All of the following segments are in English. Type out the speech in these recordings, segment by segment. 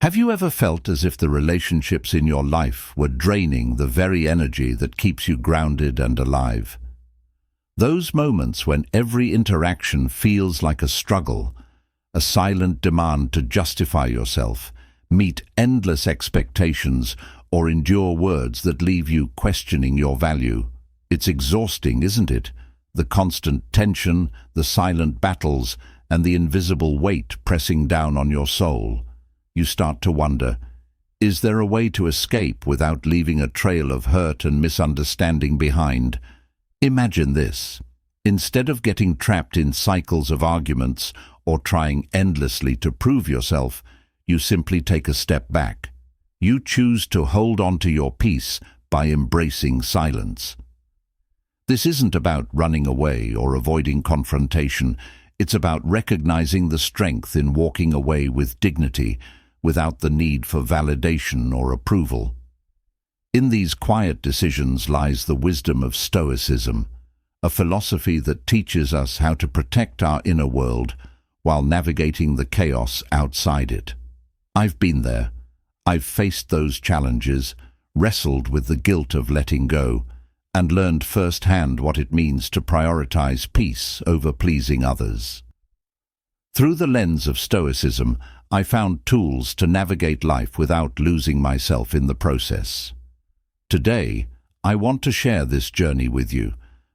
Have you ever felt as if the relationships in your life were draining the very energy that keeps you grounded and alive? Those moments when every interaction feels like a struggle, a silent demand to justify yourself, meet endless expectations, or endure words that leave you questioning your value. It's exhausting, isn't it? The constant tension, the silent battles, and the invisible weight pressing down on your soul. You start to wonder, is there a way to escape without leaving a trail of hurt and misunderstanding behind? Imagine this. Instead of getting trapped in cycles of arguments or trying endlessly to prove yourself, you simply take a step back. You choose to hold on to your peace by embracing silence. This isn't about running away or avoiding confrontation. It's about recognizing the strength in walking away with dignity, without the need for validation or approval. In these quiet decisions lies the wisdom of Stoicism, a philosophy that teaches us how to protect our inner world while navigating the chaos outside it. I've been there. I've faced those challenges, wrestled with the guilt of letting go, and learned firsthand what it means to prioritize peace over pleasing others. Through the lens of Stoicism, I found tools to navigate life without losing myself in the process. Today, I want to share this journey with you,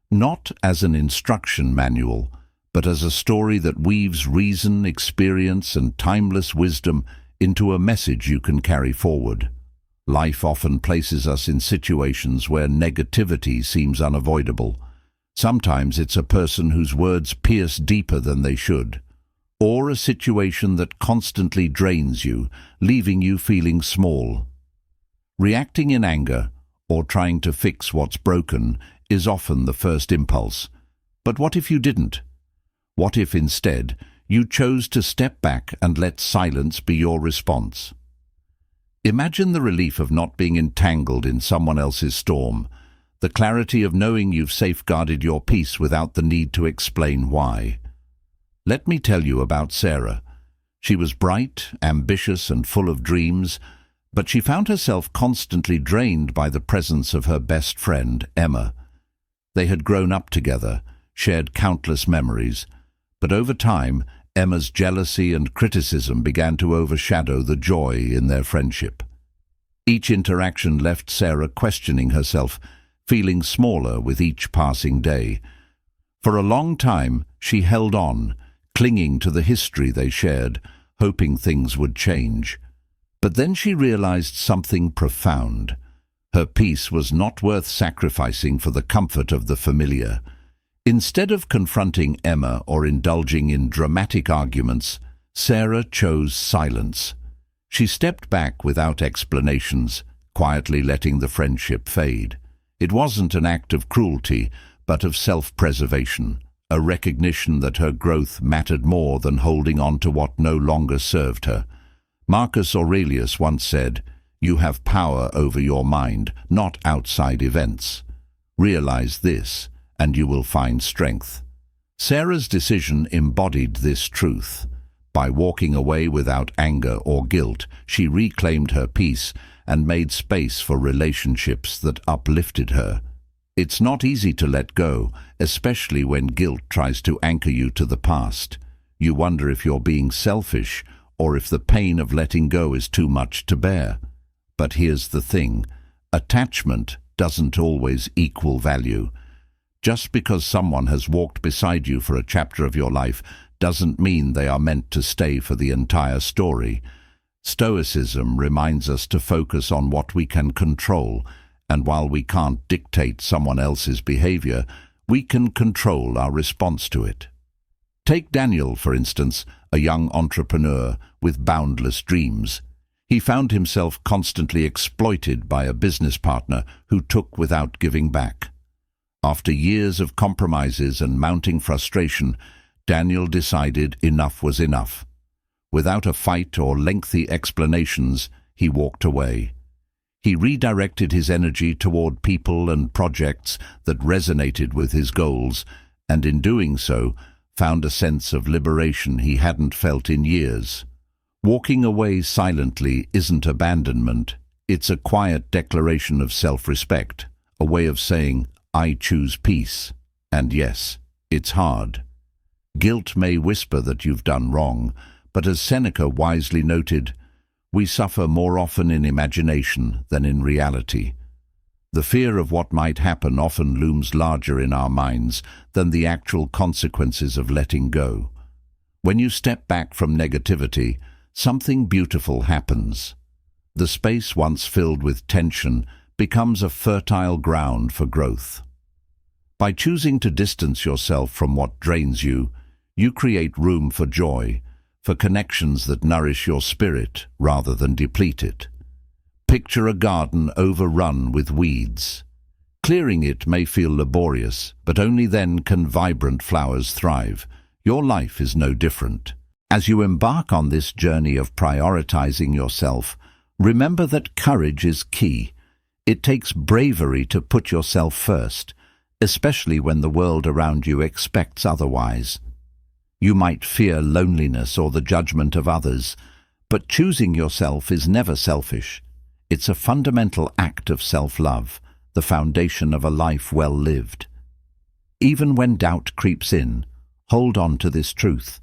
not as an instruction manual, but as a story that weaves reason, experience, and timeless wisdom into a message you can carry forward. Life often places us in situations where negativity seems unavoidable. Sometimes it's a person whose words pierce deeper than they should, or a situation that constantly drains you, leaving you feeling small. Reacting in anger, or trying to fix what's broken, is often the first impulse. But what if you didn't? What if instead you chose to step back and let silence be your response? Imagine the relief of not being entangled in someone else's storm, the clarity of knowing you've safeguarded your peace without the need to explain why. Let me tell you about Sarah. She was bright, ambitious, and full of dreams, but she found herself constantly drained by the presence of her best friend, Emma. They had grown up together, shared countless memories, but over time, Emma's jealousy and criticism began to overshadow the joy in their friendship. Each interaction left Sarah questioning herself, feeling smaller with each passing day. For a long time, she held on, clinging to the history they shared, hoping things would change. But then she realized something profound. Her peace was not worth sacrificing for the comfort of the familiar. Instead of confronting Emma or indulging in dramatic arguments, Sarah chose silence. She stepped back without explanations, quietly letting the friendship fade. It wasn't an act of cruelty, but of self-preservation, a recognition that her growth mattered more than holding on to what no longer served her. Marcus Aurelius once said, "You have power over your mind, not outside events. Realize this, and you will find strength." Sarah's decision embodied this truth. By walking away without anger or guilt, she reclaimed her peace and made space for relationships that uplifted her. It's not easy to let go, especially when guilt tries to anchor you to the past. You wonder if you're being selfish or if the pain of letting go is too much to bear. But here's the thing, attachment doesn't always equal value. Just because someone has walked beside you for a chapter of your life doesn't mean they are meant to stay for the entire story. Stoicism reminds us to focus on what we can control, and while we can't dictate someone else's behavior, we can control our response to it. Take Daniel, for instance, a young entrepreneur with boundless dreams. He found himself constantly exploited by a business partner who took without giving back. After years of compromises and mounting frustration, Daniel decided enough was enough. Without a fight or lengthy explanations, he walked away. He redirected his energy toward people and projects that resonated with his goals, and in doing so, found a sense of liberation he hadn't felt in years. Walking away silently isn't abandonment. It's a quiet declaration of self-respect, a way of saying, I choose peace. And yes, it's hard. Guilt may whisper that you've done wrong, but as Seneca wisely noted, we suffer more often in imagination than in reality. The fear of what might happen often looms larger in our minds than the actual consequences of letting go. When you step back from negativity, something beautiful happens. The space once filled with tension becomes a fertile ground for growth. By choosing to distance yourself from what drains you, you create room for joy, for connections that nourish your spirit rather than deplete it. Picture a garden overrun with weeds. Clearing it may feel laborious, but only then can vibrant flowers thrive. Your life is no different. As you embark on this journey of prioritizing yourself, remember that courage is key. It takes bravery to put yourself first, especially when the world around you expects otherwise. You might fear loneliness or the judgment of others, but choosing yourself is never selfish. It's a fundamental act of self-love, the foundation of a life well lived. Even when doubt creeps in, hold on to this truth.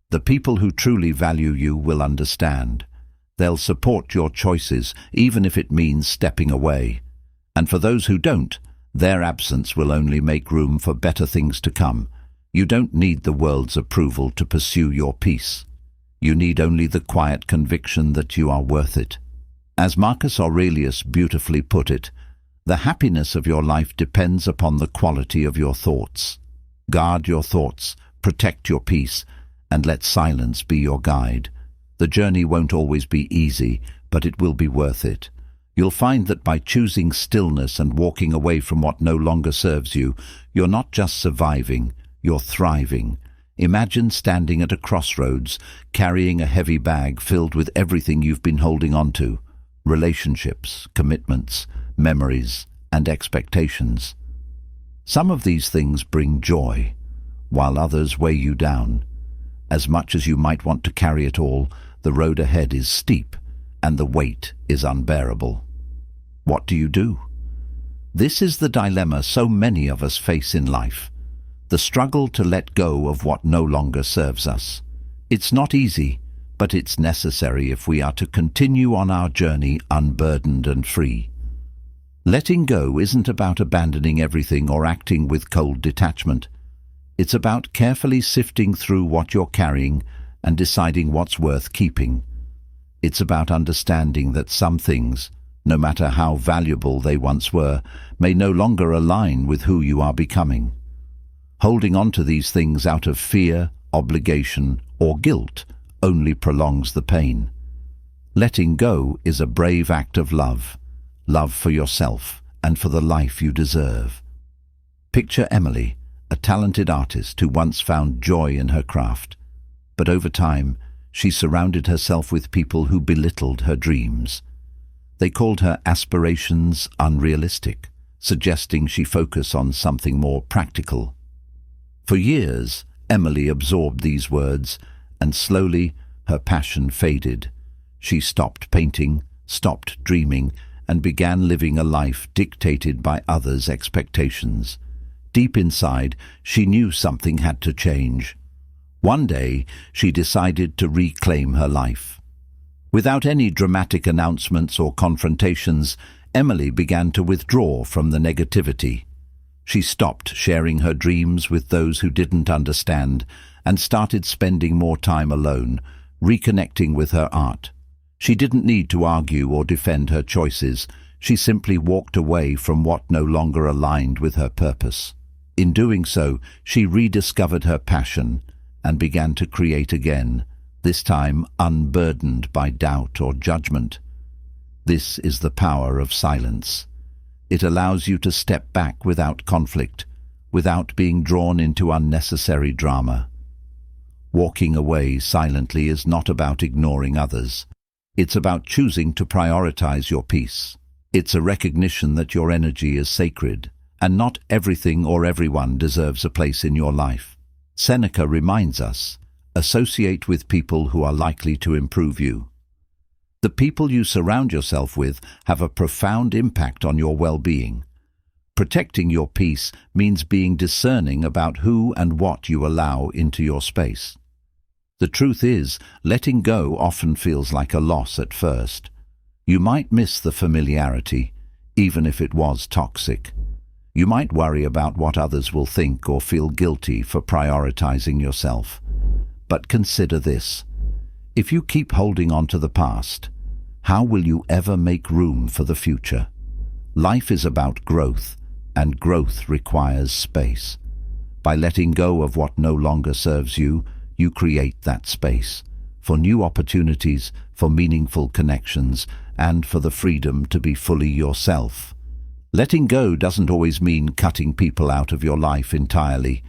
The people who truly value you will understand. They'll support your choices, even if it means stepping away. And for those who don't, their absence will only make room for better things to come. You don't need the world's approval to pursue your peace. You need only the quiet conviction that you are worth it. As Marcus Aurelius beautifully put it, the happiness of your life depends upon the quality of your thoughts. Guard your thoughts, protect your peace, and let silence be your guide. The journey won't always be easy, but it will be worth it. You'll find that by choosing stillness and walking away from what no longer serves you, you're not just surviving, you're thriving. Imagine standing at a crossroads, carrying a heavy bag filled with everything you've been holding on to. Relationships, commitments, memories, and expectations. Some of these things bring joy, while others weigh you down. As much as you might want to carry it all, the road ahead is steep, and the weight is unbearable. What do you do? This is the dilemma so many of us face in life. The struggle to let go of what no longer serves us. It's not easy, but it's necessary if we are to continue on our journey unburdened and free. Letting go isn't about abandoning everything or acting with cold detachment. It's about carefully sifting through what you're carrying and deciding what's worth keeping. It's about understanding that some things, no matter how valuable they once were, may no longer align with who you are becoming. Holding on to these things out of fear, obligation, or guilt only prolongs the pain. Letting go is a brave act of love for yourself and for the life you deserve. Picture Emily, a talented artist who once found joy in her craft, but over time she surrounded herself with people who belittled her dreams. They called her aspirations unrealistic, suggesting she focus on something more practical. For years, Emily absorbed these words, and slowly her passion faded. She stopped painting, stopped dreaming, and began living a life dictated by others' expectations. Deep inside, she knew something had to change. One day, she decided to reclaim her life. Without any dramatic announcements or confrontations, Emily began to withdraw from the negativity. She stopped sharing her dreams with those who didn't understand and started spending more time alone, reconnecting with her art. She didn't need to argue or defend her choices. She simply walked away from what no longer aligned with her purpose. In doing so, she rediscovered her passion and began to create again, this time unburdened by doubt or judgment. This is the power of silence. It allows you to step back without conflict, without being drawn into unnecessary drama. Walking away silently is not about ignoring others. It's about choosing to prioritize your peace. It's a recognition that your energy is sacred, and not everything or everyone deserves a place in your life. Seneca reminds us, Associate with people who are likely to improve you. The people you surround yourself with have a profound impact on your well-being. Protecting your peace means being discerning about who and what you allow into your space. The truth is, letting go often feels like a loss at first. You might miss the familiarity, even if it was toxic. You might worry about what others will think or feel guilty for prioritizing yourself. But consider this. If you keep holding on to the past, how will you ever make room for the future? Life is about growth, and growth requires space. By letting go of what no longer serves you, you create that space for new opportunities, for meaningful connections, and for the freedom to be fully yourself. Letting go doesn't always mean cutting people out of your life entirely.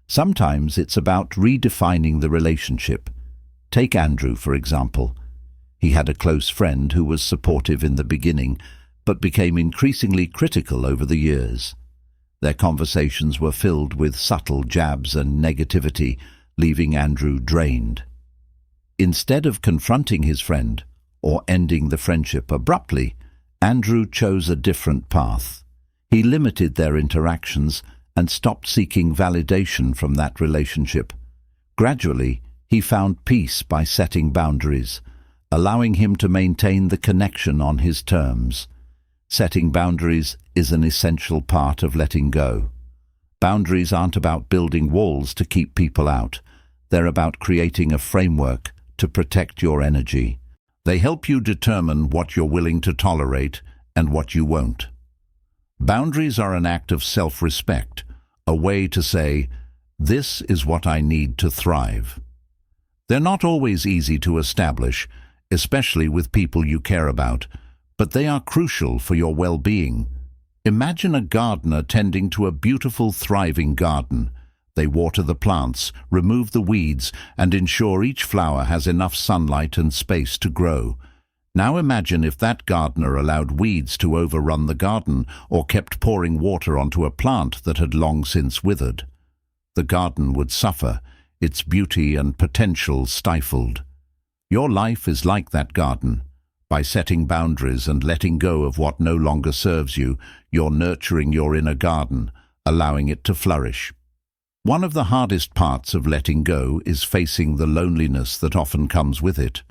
Sometimes it's about redefining the relationship. Take Andrew, for example. He had a close friend who was supportive in the beginning, but became increasingly critical over the years. Their conversations were filled with subtle jabs and negativity, leaving Andrew drained. Instead of confronting his friend or ending the friendship abruptly, Andrew chose a different path. He limited their interactions and stopped seeking validation from that relationship. Gradually, he found peace by setting boundaries, allowing him to maintain the connection on his terms. Setting boundaries is an essential part of letting go. Boundaries aren't about building walls to keep people out. They're about creating a framework to protect your energy. They help you determine what you're willing to tolerate and what you won't. Boundaries are an act of self-respect, a way to say, "This is what I need to thrive." They're not always easy to establish, especially with people you care about, but they are crucial for your well-being. Imagine a gardener tending to a beautiful, thriving garden. They water the plants, remove the weeds, and ensure each flower has enough sunlight and space to grow. Now imagine if that gardener allowed weeds to overrun the garden or kept pouring water onto a plant that had long since withered. The garden would suffer, its beauty and potential stifled. Your life is like that garden. By setting boundaries and letting go of what no longer serves you, you're nurturing your inner garden, allowing it to flourish. One of the hardest parts of letting go is facing the loneliness that often comes with it.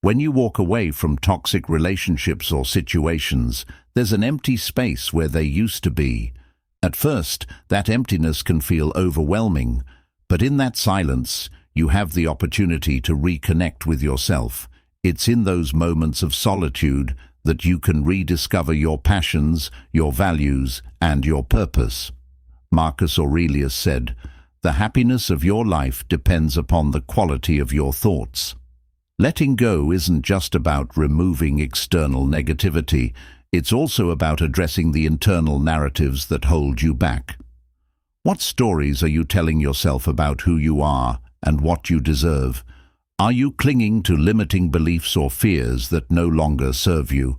When you walk away from toxic relationships or situations, there's an empty space where they used to be. At first, that emptiness can feel overwhelming, but in that silence, you have the opportunity to reconnect with yourself. It's in those moments of solitude that you can rediscover your passions, your values, and your purpose. Marcus Aurelius said, "The happiness of your life depends upon the quality of your thoughts." Letting go isn't just about removing external negativity, it's also about addressing the internal narratives that hold you back. What stories are you telling yourself about who you are and what you deserve? Are you clinging to limiting beliefs or fears that no longer serve you?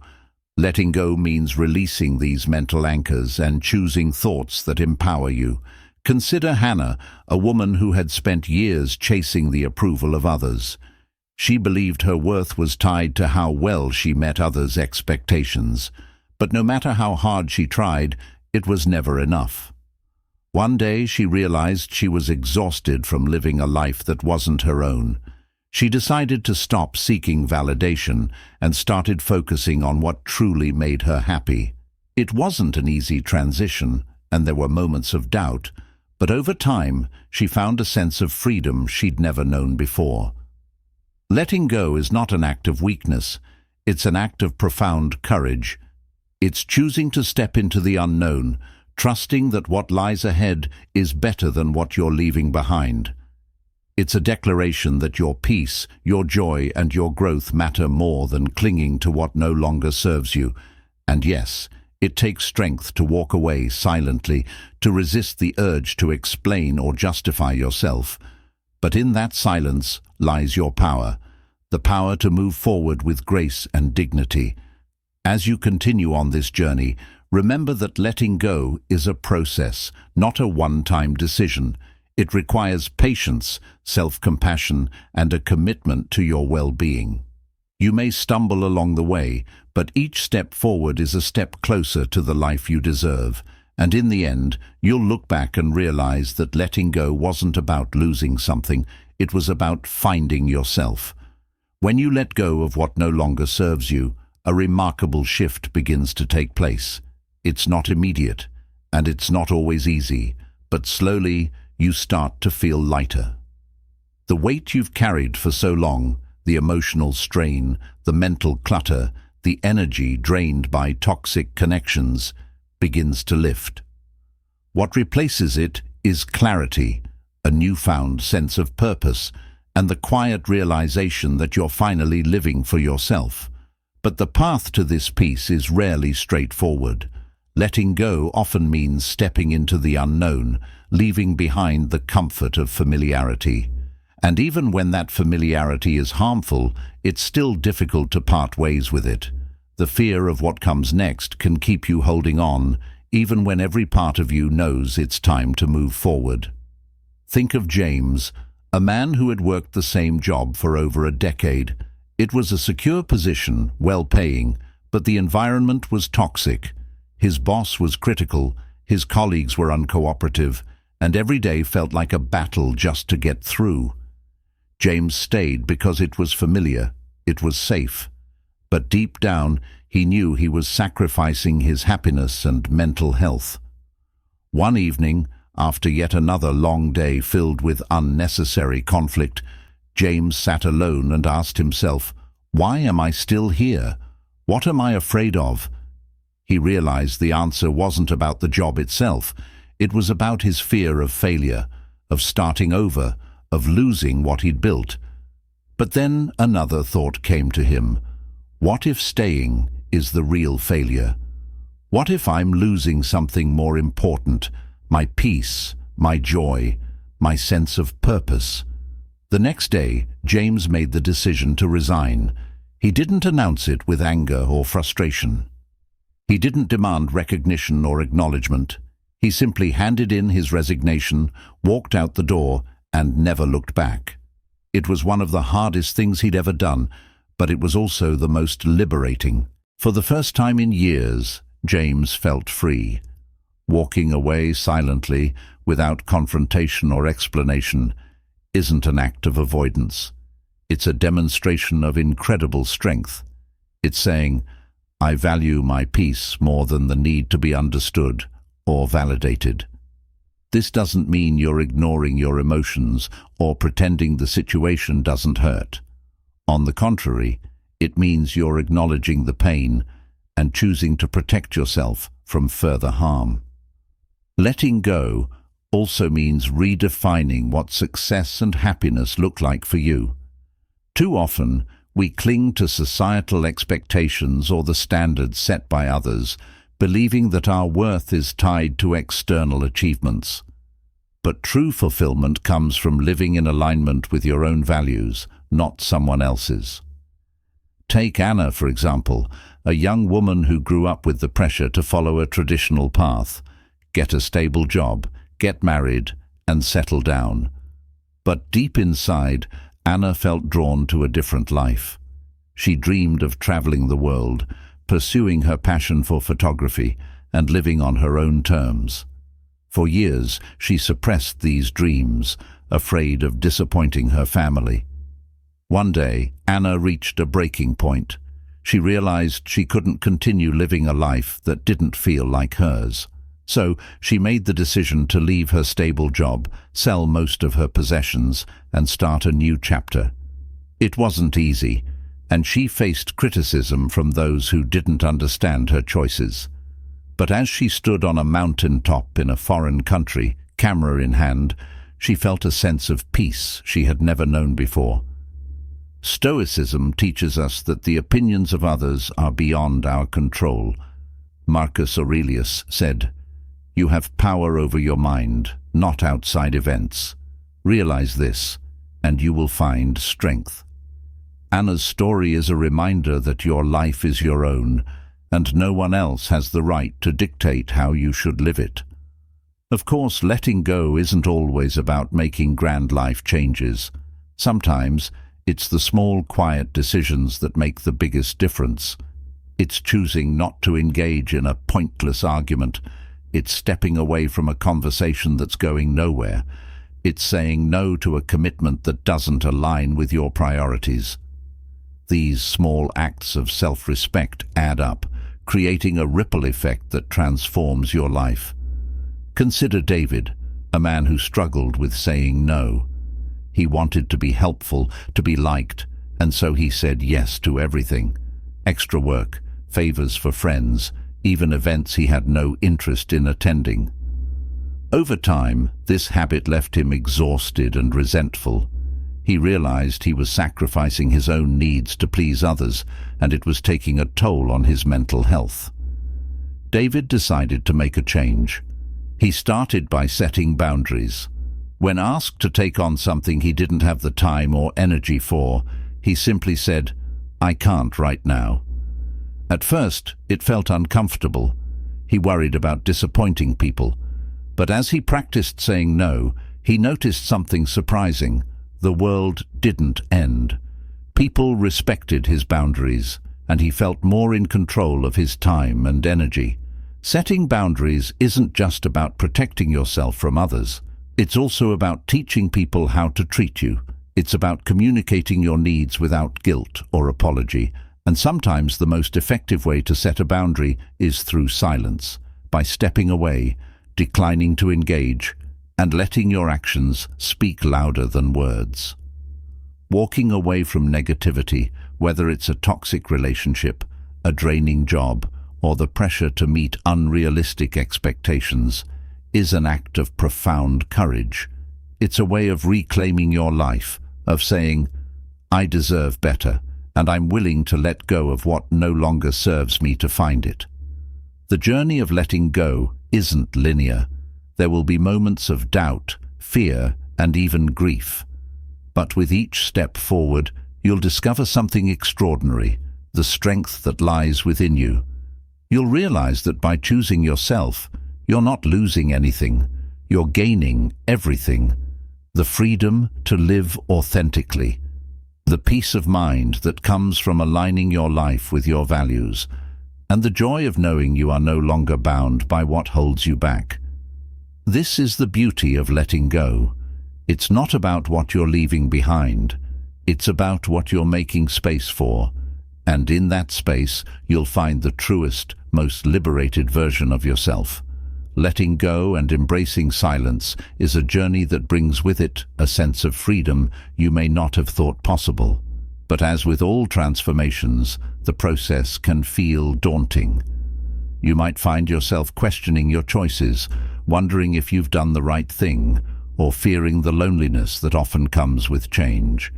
Letting go means releasing these mental anchors and choosing thoughts that empower you. Consider Hannah, a woman who had spent years chasing the approval of others. She believed her worth was tied to how well she met others' expectations. But no matter how hard she tried, it was never enough. One day she realized she was exhausted from living a life that wasn't her own. She decided to stop seeking validation and started focusing on what truly made her happy. It wasn't an easy transition, and there were moments of doubt, but over time she found a sense of freedom she'd never known before. Letting go is not an act of weakness, it's an act of profound courage. It's choosing to step into the unknown, trusting that what lies ahead is better than what you're leaving behind. It's a declaration that your peace, your joy, and your growth matter more than clinging to what no longer serves you. And yes, it takes strength to walk away silently, to resist the urge to explain or justify yourself. But in that silence lies your power, the power to move forward with grace and dignity. As you continue on this journey, remember that letting go is a process, not a one-time decision. It requires patience, self-compassion, and a commitment to your well-being. You may stumble along the way, but each step forward is a step closer to the life you deserve, and in the end, you'll look back and realize that letting go wasn't about losing something, it was about finding yourself. When you let go of what no longer serves you, a remarkable shift begins to take place. It's not immediate, and it's not always easy, but slowly you start to feel lighter. The weight you've carried for so long, the emotional strain, the mental clutter, the energy drained by toxic connections, begins to lift. What replaces it is clarity, a newfound sense of purpose, and the quiet realization that you're finally living for yourself. But the path to this peace is rarely straightforward. Letting go often means stepping into the unknown, leaving behind the comfort of familiarity. And even when that familiarity is harmful, it's still difficult to part ways with it. The fear of what comes next can keep you holding on, even when every part of you knows it's time to move forward. Think of James, a man who had worked the same job for over a decade. It was a secure position, well-paying, but the environment was toxic. His boss was critical, his colleagues were uncooperative, and every day felt like a battle just to get through. James stayed because it was familiar, it was safe. But deep down, he knew he was sacrificing his happiness and mental health. One evening, after yet another long day filled with unnecessary conflict, James sat alone and asked himself, "Why am I still here? What am I afraid of?" He realized the answer wasn't about the job itself. It was about his fear of failure, of starting over, of losing what he'd built. But then another thought came to him. What if staying is the real failure? What if I'm losing something more important, my peace, my joy, my sense of purpose? The next day, James made the decision to resign. He didn't announce it with anger or frustration. He didn't demand recognition or acknowledgement. He simply handed in his resignation, walked out the door, and never looked back. It was one of the hardest things he'd ever done, but it was also the most liberating. For the first time in years, James felt free. Walking away silently, without confrontation or explanation, isn't an act of avoidance. It's a demonstration of incredible strength. It's saying, I value my peace more than the need to be understood or validated. This doesn't mean you're ignoring your emotions or pretending the situation doesn't hurt. On the contrary, it means you're acknowledging the pain and choosing to protect yourself from further harm. Letting go also means redefining what success and happiness look like for you. Too often, we cling to societal expectations or the standards set by others, believing that our worth is tied to external achievements. But true fulfillment comes from living in alignment with your own values, not someone else's. Take Anna, for example, a young woman who grew up with the pressure to follow a traditional path, get a stable job, get married, and settle down. But deep inside, Anna felt drawn to a different life. She dreamed of traveling the world, pursuing her passion for photography, and living on her own terms. For years, she suppressed these dreams, afraid of disappointing her family. One day, Anna reached a breaking point. She realized she couldn't continue living a life that didn't feel like hers. So she made the decision to leave her stable job, sell most of her possessions, and start a new chapter. It wasn't easy, and she faced criticism from those who didn't understand her choices. But as she stood on a mountain top in a foreign country, camera in hand, she felt a sense of peace she had never known before. Stoicism teaches us that the opinions of others are beyond our control. Marcus Aurelius said, "You have power over your mind, not outside events. Realize this, and you will find strength." Anna's story is a reminder that your life is your own, and no one else has the right to dictate how you should live it. Of course, letting go isn't always about making grand life changes. Sometimes it's the small, quiet decisions that make the biggest difference. It's choosing not to engage in a pointless argument. It's stepping away from a conversation that's going nowhere. It's saying no to a commitment that doesn't align with your priorities. These small acts of self-respect add up, creating a ripple effect that transforms your life. Consider David, a man who struggled with saying no. He wanted to be helpful, to be liked, and so he said yes to everything. Extra work, favors for friends, even events he had no interest in attending. Over time, this habit left him exhausted and resentful. He realized he was sacrificing his own needs to please others, and it was taking a toll on his mental health. David decided to make a change. He started by setting boundaries. When asked to take on something he didn't have the time or energy for, he simply said, "I can't right now." At first, it felt uncomfortable. He worried about disappointing people. But as he practiced saying no, he noticed something surprising. The world didn't end. People respected his boundaries, and he felt more in control of his time and energy. Setting boundaries isn't just about protecting yourself from others. It's also about teaching people how to treat you. It's about communicating your needs without guilt or apology. And sometimes the most effective way to set a boundary is through silence, by stepping away, declining to engage, and letting your actions speak louder than words. Walking away from negativity, whether it's a toxic relationship, a draining job, or the pressure to meet unrealistic expectations, is an act of profound courage. It's a way of reclaiming your life, of saying, "I deserve better, and I'm willing to let go of what no longer serves me to find it." The journey of letting go isn't linear. There will be moments of doubt, fear, and even grief. But with each step forward, you'll discover something extraordinary, the strength that lies within you. You'll realize that by choosing yourself, you're not losing anything, you're gaining everything. The freedom to live authentically, the peace of mind that comes from aligning your life with your values, and the joy of knowing you are no longer bound by what holds you back. This is the beauty of letting go. It's not about what you're leaving behind. It's about what you're making space for. And in that space, you'll find the truest, most liberated version of yourself. Letting go and embracing silence is a journey that brings with it a sense of freedom you may not have thought possible. But as with all transformations, the process can feel daunting. You might find yourself questioning your choices, wondering if you've done the right thing, or fearing the loneliness that often comes with change.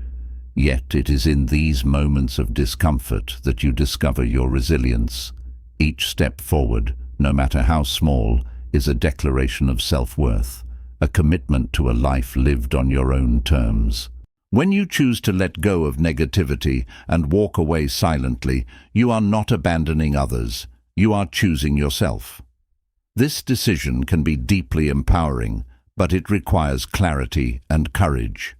Yet it is in these moments of discomfort that you discover your resilience. Each step forward, no matter how small, is a declaration of self-worth, a commitment to a life lived on your own terms. When you choose to let go of negativity and walk away silently, you are not abandoning others, you are choosing yourself. This decision can be deeply empowering, but it requires clarity and courage.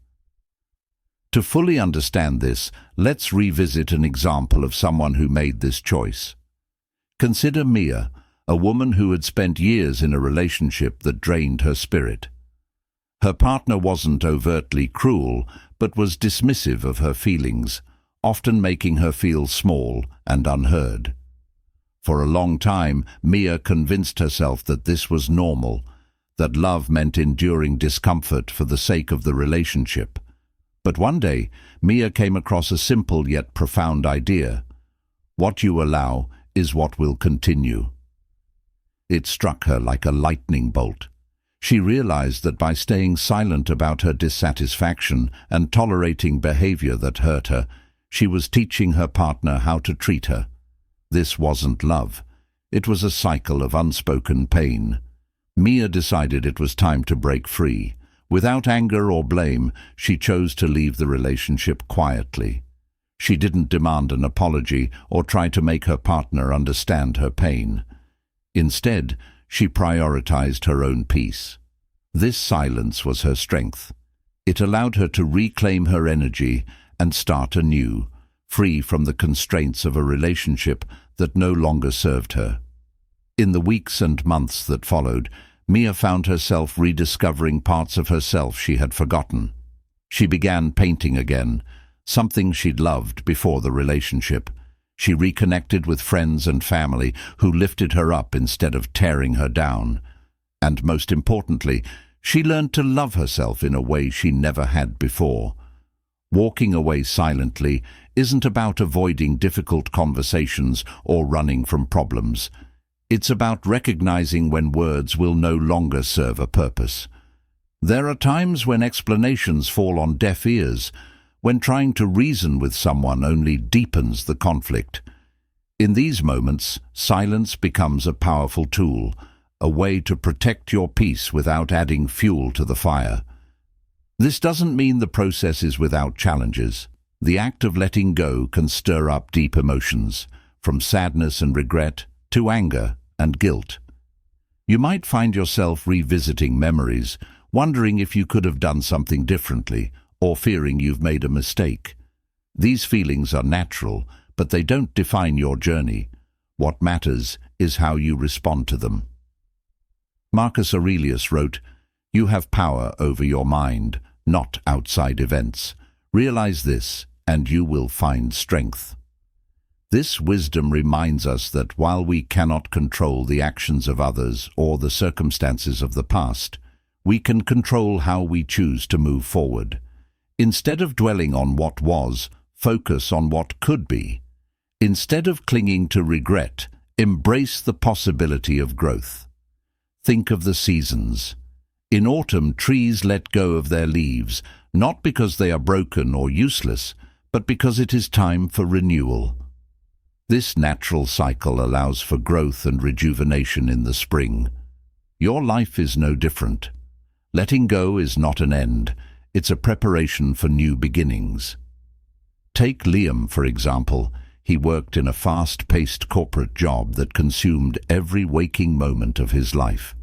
To fully understand this, let's revisit an example of someone who made this choice. Consider Mia, a woman who had spent years in a relationship that drained her spirit. Her partner wasn't overtly cruel, but was dismissive of her feelings, often making her feel small and unheard. For a long time, Mia convinced herself that this was normal, that love meant enduring discomfort for the sake of the relationship. But one day, Mia came across a simple yet profound idea. What you allow is what will continue. It struck her like a lightning bolt. She realized that by staying silent about her dissatisfaction and tolerating behavior that hurt her, she was teaching her partner how to treat her. This wasn't love. It was a cycle of unspoken pain. Mia decided it was time to break free. Without anger or blame, she chose to leave the relationship quietly. She didn't demand an apology or try to make her partner understand her pain. Instead, She prioritized her own peace. This silence was her strength. It allowed her to reclaim her energy and start anew, free from the constraints of a relationship that no longer served her. In the weeks and months that followed, Mia found herself rediscovering parts of herself she had forgotten. She began painting again, something she'd loved before the relationship. She reconnected with friends and family who lifted her up instead of tearing her down. And most importantly, she learned to love herself in a way she never had before. Walking away silently isn't about avoiding difficult conversations or running from problems. It's about recognizing when words will no longer serve a purpose. There are times when explanations fall on deaf ears, when trying to reason with someone only deepens the conflict. In these moments, silence becomes a powerful tool, a way to protect your peace without adding fuel to the fire. This doesn't mean the process is without challenges. The act of letting go can stir up deep emotions, from sadness and regret to anger and guilt. You might find yourself revisiting memories, wondering if you could have done something differently, or fearing you've made a mistake. These feelings are natural, but they don't define your journey. What matters is how you respond to them. Marcus Aurelius wrote, "You have power over your mind, not outside events. Realize this, and you will find strength." This wisdom reminds us that while we cannot control the actions of others or the circumstances of the past, we can control how we choose to move forward. Instead of dwelling on what was, focus on what could be. Instead of clinging to regret, embrace the possibility of growth. Think of the seasons. In autumn, trees let go of their leaves, not because they are broken or useless, but because it is time for renewal. This natural cycle allows for growth and rejuvenation in the spring. Your life is no different. Letting go is not an end, it's a preparation for new beginnings. Take Liam, for example. He worked in a fast-paced corporate job that consumed every waking moment of his life.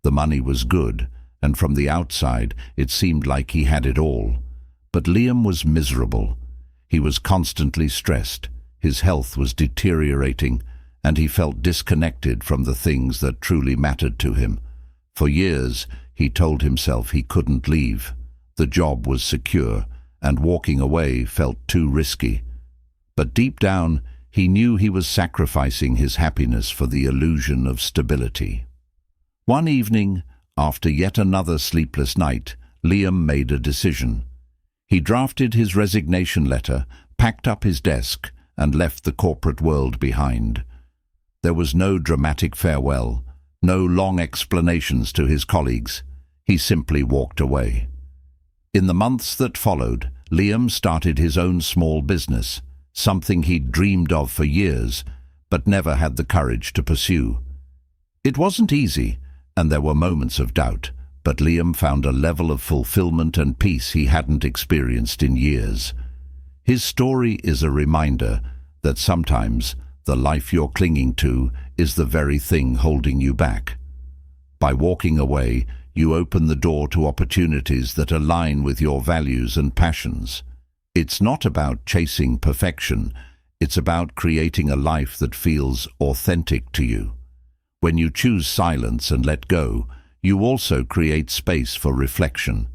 The money was good, and from the outside it seemed like he had it all. But Liam was miserable. He was constantly stressed, his health was deteriorating, and he felt disconnected from the things that truly mattered to him. For years, he told himself he couldn't leave. The job was secure, and walking away felt too risky. But deep down, he knew he was sacrificing his happiness for the illusion of stability. One evening, after yet another sleepless night, Liam made a decision. He drafted his resignation letter, packed up his desk, and left the corporate world behind. There was no dramatic farewell, no long explanations to his colleagues. He simply walked away. In the months that followed, Liam started his own small business, something he'd dreamed of for years, but never had the courage to pursue. It wasn't easy, and there were moments of doubt, but Liam found a level of fulfillment and peace he hadn't experienced in years. His story is a reminder that sometimes the life you're clinging to is the very thing holding you back. By walking away, you open the door to opportunities that align with your values and passions. It's not about chasing perfection, it's about creating a life that feels authentic to you. When you choose silence and let go, you also create space for reflection.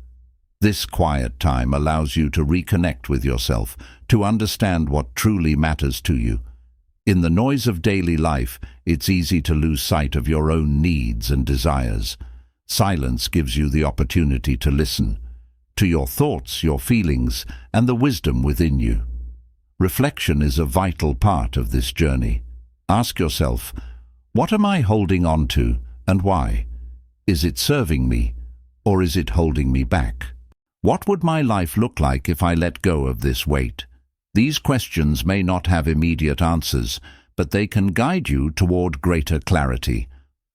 This quiet time allows you to reconnect with yourself, to understand what truly matters to you. In the noise of daily life, it's easy to lose sight of your own needs and desires. Silence gives you the opportunity to listen to your thoughts, your feelings, and the wisdom within you. Reflection is a vital part of this journey. Ask yourself, what am I holding on to and why? Is it serving me, or is it holding me back? What would my life look like if I let go of this weight? These questions may not have immediate answers, but they can guide you toward greater clarity.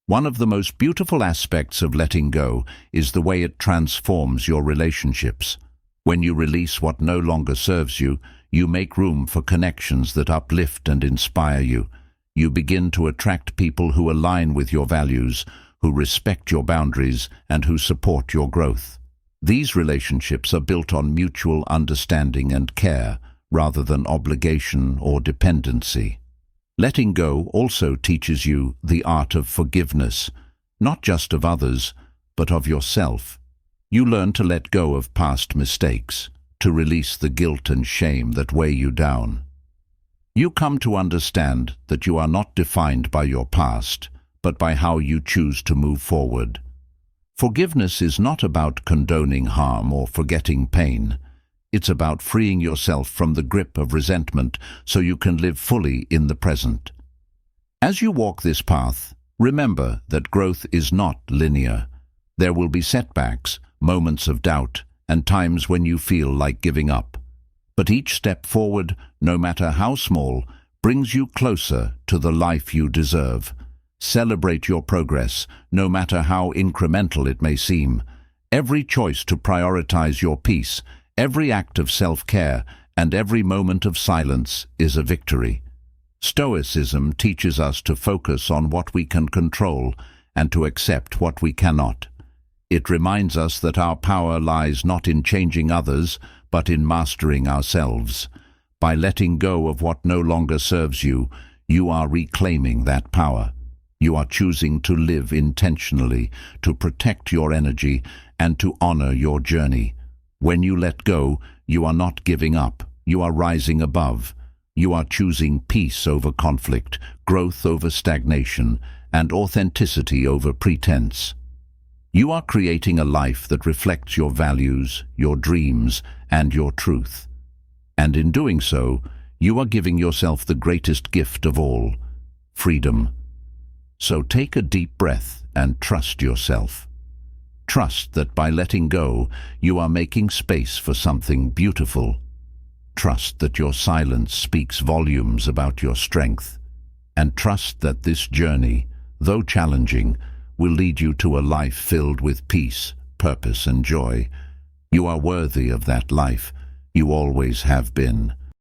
One of the most beautiful aspects of letting go is the way it transforms your relationships. When you release what no longer serves you, you make room for connections that uplift and inspire you. You begin to attract people who align with your values, who respect your boundaries, and who support your growth. These relationships are built on mutual understanding and care, rather than obligation or dependency. Letting go also teaches you the art of forgiveness, not just of others, but of yourself. You learn to let go of past mistakes, to release the guilt and shame that weigh you down. You come to understand that you are not defined by your past, but by how you choose to move forward. Forgiveness is not about condoning harm or forgetting pain. It's about freeing yourself from the grip of resentment so you can live fully in the present. As you walk this path, remember that growth is not linear. There will be setbacks, moments of doubt, and times when you feel like giving up. But each step forward, no matter how small, brings you closer to the life you deserve. Celebrate your progress, no matter how incremental it may seem. Every choice to prioritize your peace, every act of self-care, and every moment of silence is a victory. Stoicism teaches us to focus on what we can control and to accept what we cannot. It reminds us that our power lies not in changing others, but in mastering ourselves. By letting go of what no longer serves you, you are reclaiming that power. You are choosing to live intentionally, to protect your energy, and to honor your journey. When you let go, you are not giving up, you are rising above. You are choosing peace over conflict, growth over stagnation, and authenticity over pretense. You are creating a life that reflects your values, your dreams, and your truth. And in doing so, you are giving yourself the greatest gift of all, freedom. So take a deep breath and trust yourself. Trust that by letting go, you are making space for something beautiful. Trust that your silence speaks volumes about your strength. And trust that this journey, though challenging, will lead you to a life filled with peace, purpose, and joy. You are worthy of that life. You always have been.